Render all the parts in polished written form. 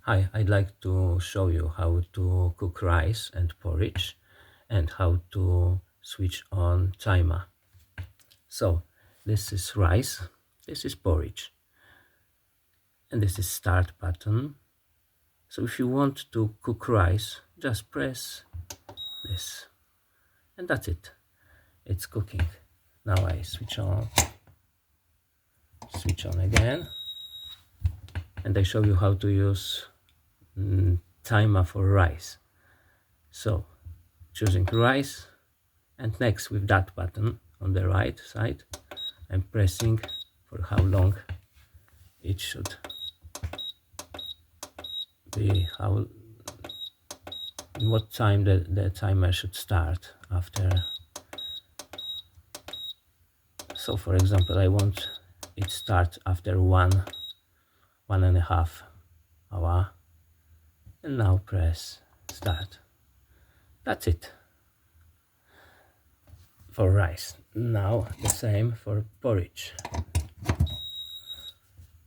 Hi, I'd like to show you how to cook rice and porridge and how to switch on timer. So this is rice, this is porridge, and this is start button. So if you want to cook rice, just press this and that's it. It's cooking. Now I switch on again, and I show you how to use timer for rice. So choosing rice, and next with that button on the right side I'm pressing for how long it should be, in what time the timer should start after. So for example, I want it start after 1.5 hour, and now press start. That's it for rice. Now the same for porridge.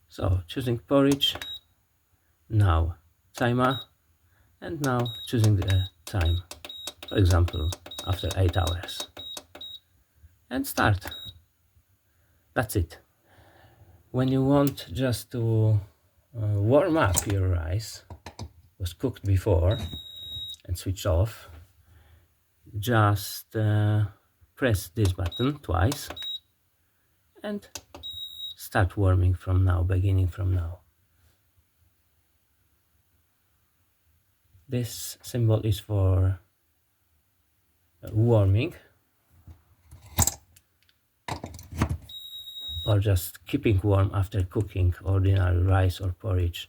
So choosing porridge, now timer, and now choosing the time, for example after 8 hours, and start. That's it. When you want just to warm up your rice, was cooked before, and switch off, just press this button twice and start warming from now, beginning from now. This symbol is for warming, or just keeping warm after cooking ordinary rice or porridge.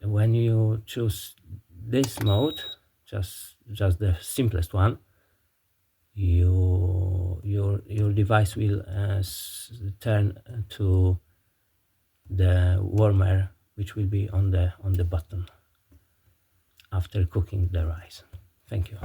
When you choose this mode, just the simplest one, your device will turn to the warmer, which will be on the button after cooking the rice. Thank you.